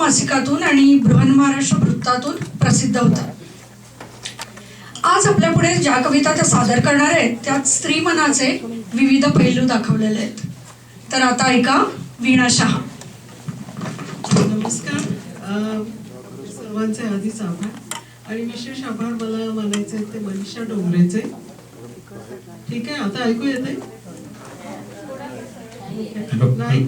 मासिकातून आणि बृहन्महाराष्ट्र वृत्तातून प्रसिद्ध होतात. आज आपल्या पुढे ज्या कविता त्या सादर करणार आहेत त्यात स्त्री मनाचे विविध पैलू दाखवलेले आहेत. तर आता ऐका वीणा शहा. नमस्कार. सर्वांचे आधीच आभार आणि विशेष आभार मला मानायचे ते मनीषा डोंगरेचे. ठीक आहे, आता ऐकू येते नाही?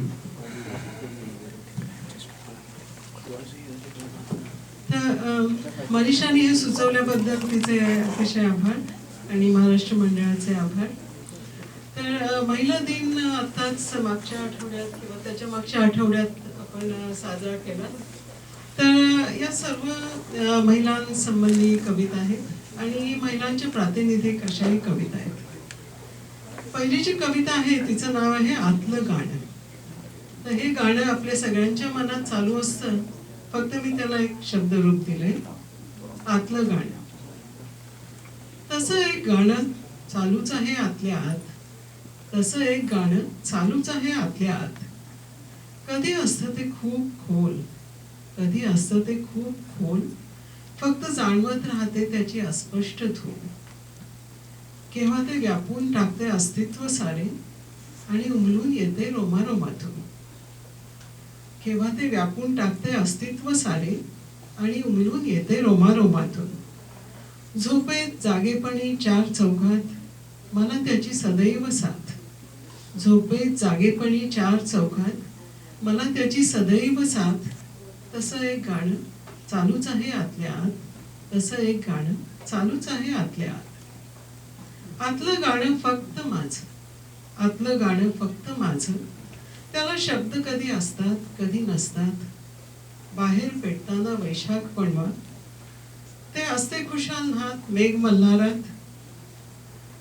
मनीषाने हे सुचवल्याबद्दल तिचे अतिशय आभार आणि महाराष्ट्र मंडळाचे आभार. तर महिला दिन आताच मागच्या आठवड्यात किंवा त्याच्या मागच्या आठवड्यात आपण साजरा केला. तर या सर्व महिलांसंबंधी कविता आहेत आणि महिलांच्या प्रातिनिधिक अशाही कविता आहेत. पहिली जी कविता आहे तिचं नाव आहे आतलं गाणं. तर हे गाणं आपल्या सगळ्यांच्या मनात चालू असतं, फक्त मी त्याला एक शब्दरूप दिले, आतलं गाणं. तसं एक गाणं चालूच आहे आतल्या आत, तसं एक गाणं चालूच आहे आतल्या आत. कधी असतं ते खूप खोल, कधी असतं ते खूप खोल, फक्त जाणवत राहते त्याची अस्पष्ट धूळ. केव्हा ते व्यापून टाकते अस्तित्व सारे आणि उमलून येते रोमारोमातून. केव्हा ते व्यापून टाकते अस्तित्व सारे आणि उमलून येते रोमारोमातून. झोपेत जागेपणी चार चौघात मला त्याची सदैव साथ. झोपेत जागेपणी चार चौघात मला त्याची सदैव साथ. तसं एक गाणं चालूच आहे आतल्या आत, तसं एक गाणं चालूच आहे आतल्या आत. आतलं गाणं फक्त माझं, आतलं गाणं फक्त माझं. त्याला शब्द कधी असतात कधी नसतात. बाहेर पेटताना वैशाख पणवा, ते असते खुशाल नात मेघ मल्हारात.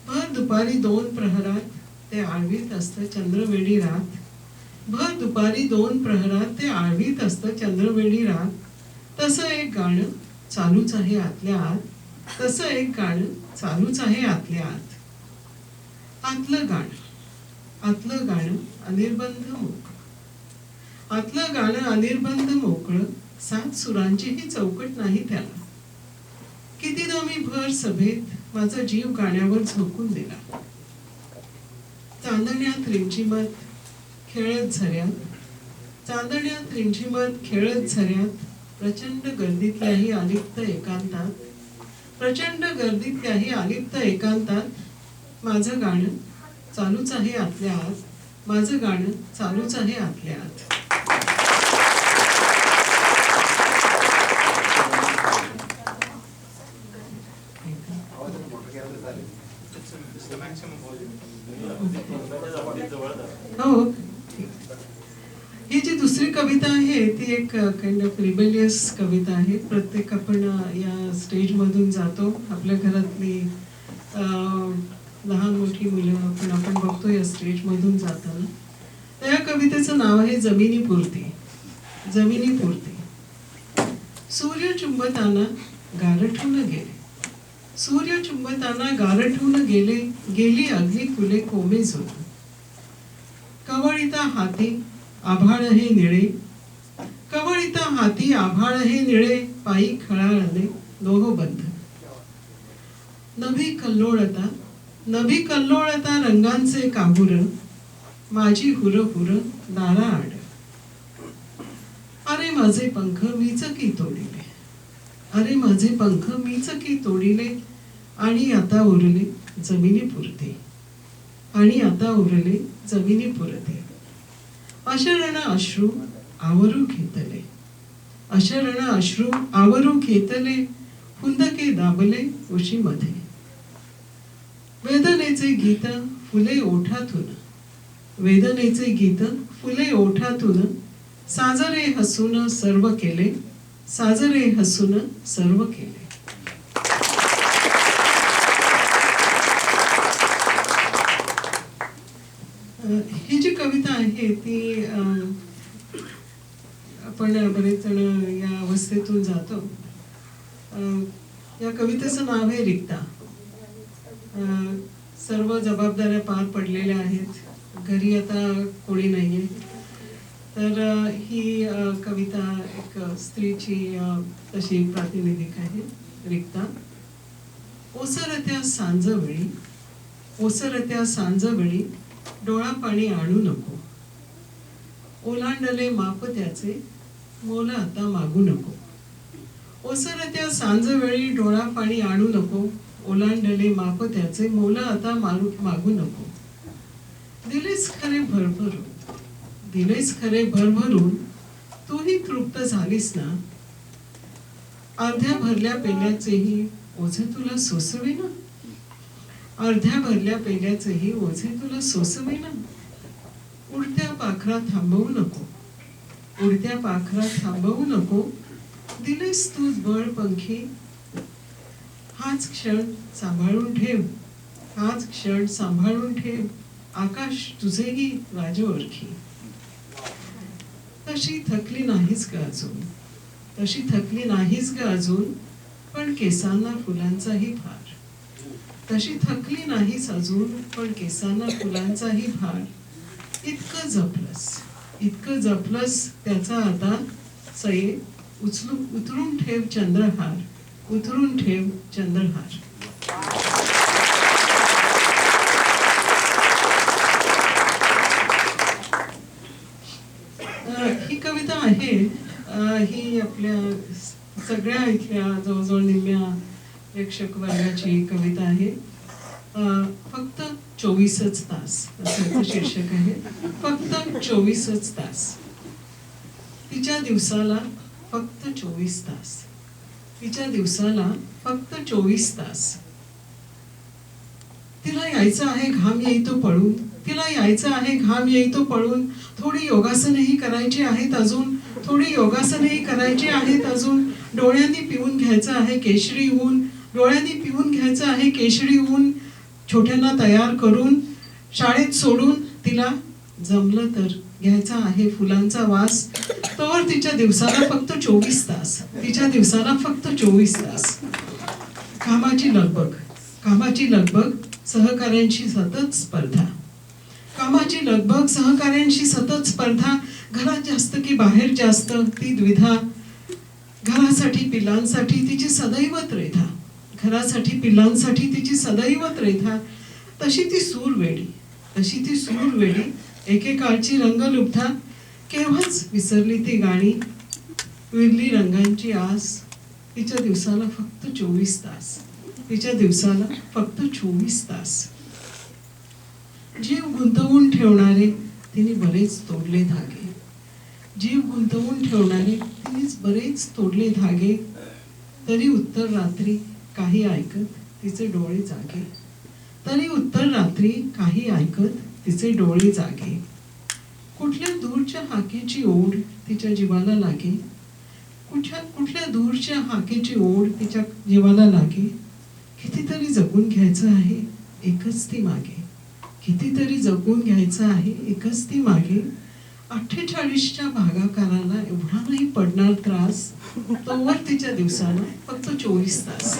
भर दुपारी 2 प्रहरात ते आळवीत असतं चंद्रवेडी रात. भर दुपारी 2 प्रहरात ते आळवीत असतं चंद्रवेडी रात. तसं एक गाणं चालूच आहे आतल्या आत, तसं एक गाणं चालूच आहे आतल्या आत. आतलं गाणं, आतलं गाणं अनिर्बंध मोकळं. आतलं गाणं अनिर्बंध मोकळं, 7 सुरांचीही चौकट नाही त्याला. कितीदा मी भर सभेत माझा जीव गाण्यावर झोकून दिला. चांदण्यात रिमझिमत खेळत झऱ्यात, चांदण्यात रिमझिमत खेळत झऱ्यात. प्रचंड गर्दीतल्याही अलिप्त एकांतात, प्रचंड गर्दीतल्याही अलिप्त एकांतात. माझं गाणं चालूच आहे आतल्या आत, माझं गाणं चालूच आहे आतल्या आत. हो, ही जी दुसरी कविता आहे ती एक काइंड ऑफ रिबेलियस कविता आहे. प्रत्येक आपण या स्टेजमधून जातो, आपल्या घरातली लहान मोठी मुलं आपण बघतो या स्टेजमधून जाताना. त्या कवितेचं नाव आहे जमिनीपुरती. जमिनीपुरती. सूर्य चुंबताना गारठून गेले, सूर्य चुंबताना गारठून गेले. गेली अग्नी फुले कोमेजून. कवळिता हाती आभाळ हे निळे, कवळिता हाती आभाळ हे निळे. पायी खळाळले लोहबंध. नभी कल्लोळता, नभी कल्लोळता रंगांचे काबूर. माझी हुर हुर दाराआड. अरे माझे पंख मीच की तोडिले, अरे माझे पंख मीच की तोडिले. आणि आता उरले जमिनीपुरते, आणि आता उरले जमिनीपुरते. अशरण अश्रू आवरू घेतले, अशरण अश्रू आवरू घेतले. हुंदके दाबले उशीमध्ये. वेदनेचे गीत फुले ओठातून, वेदनेचे गीत फुले ओठातून. साजरे हसून सर्व केले, साजरे हसून सर्व केले. ही जी कविता आहे ती आपण बरेच जण या अवस्थेतून जातो. या कवितेचं नाव आहे रिक्ता. सर्व जबाबदाऱ्या पार पडलेल्या आहेत, घरी आता कोणी नाहीये, तर ही कविता एक स्त्रीची तशी प्रातिनिधिक आहे. रिक्ता. ओसरत्या सांजवेळी, ओसरत्या सांजवेळी डोळा पाणी आणू नको. ओलांडले माप त्याचे मोल आता मागू नको. ओसरत्या सांजवेळी डोळा पाणी आणू नको. ओलांडले माप त्याचे मोल आता मागू नको. दिलेच खरे भरभरून, दिलेच खरे भरभरून तूही तृप्त झालीस ना. अर्ध्या भरल्या पेल्याचेही ओझे तुला सोसवेना. अर्ध्या भरल्या पेल्याचेही ओझे तुला सोसवेना. उडत्या पाखरा थांबवू नको. उडत्या पाखरा थांबवू नको. दिलेस तू बळ पंखी. हाच क्षण सांभाळून ठेव. हाच क्षण सांभाळून ठेव. आकाश तुझेही राजओळखी. तशी थकली नाहीस ग अजून. तशी थकली नाहीस ग अजून. पण केसांना फुलांचाही भार. तशी थकली नाहीस अजून. पण केसांना फुलांचाही भार. इतकं जपलंस, इतकं जपलंस त्याचा आता सये. उतरून ठेव चंद्रहार. उतरून ठेव चंद्रहार. ही कविता आहे ही आपल्या सगळ्या इथल्या जवळजवळ निम्म्या प्रेक्षक वर्गाची कविता आहे. फक्त 24च तास असं शीर्षक आहे. फक्त 24च तास. तिच्या दिवसाला फक्त 24 तास. तिच्या दिवसाला फक्त 24 तास. तिला यायचं आहे घाम येई तो पळून. तिला यायचं आहे घाम येई तो पळून. थोडी योगासनही करायची आहेत अजून. थोडी योगासनही करायची आहेत अजून. डोळ्यांनी पिऊन घ्यायचं आहे केशरी ऊन. डोळ्यांनी पिऊन घ्यायचं आहे केशरी ऊन. छोट्यांना तयार करून शाळेत सोडून तिला जमलं तर घ्यायचा आहे फुलांचा वास. तोवर तिच्या दिवसाला फक्त 24 तास. तिच्या दिवसाला फक्त 24 तास. कामाची लगबग, कामाची लगबग, सहकाऱ्यांशी सतत स्पर्धा. कामाची लगबग, सहकाऱ्यांशी सतत स्पर्धा. घरात जास्त की बाहेर जास्त ती द्विधा. घरासाठी पिलांसाठी तिची सदैव त्रेधा. घरासाठी पिलांसाठी तिची सदैव त्रेधा. तशी ती सूरवेडी, तशी ती सूरवेडी. एकेकाळची रंगलुब्धा. केव्हाच विसरली ती गाणी. विरली रंगांची आस. तिच्या दिवसाला फक्त 24 तास. तिच्या दिवसाला फक्त 24 तास. जीव गुंतवून ठेवणारे तिने बरेच तोडले धागे. जीव गुंतवून ठेवणारे तिनेच बरेच तोडले धागे. तरी उत्तर रात्री काही ऐकत तिचे डोळे जागे. तरी उत्तर रात्री काही ऐकत तिचे डोळे जागे. कुठल्या दूरच्या हाकेची ओढ तिच्या जीवाला लागे. कुठल्या दूरच्या हाकेची ओढ तिच्या जीवाला लागे. कितीतरी जगून घ्यायचं आहे एकच ती मागे. कितीतरी जगून घ्यायचं आहे एकच ती मागे. 48च्या भागाकाराला एवढा नाही पडणार त्रास. तोवर तिच्या दिवसाला फक्त 24 तास.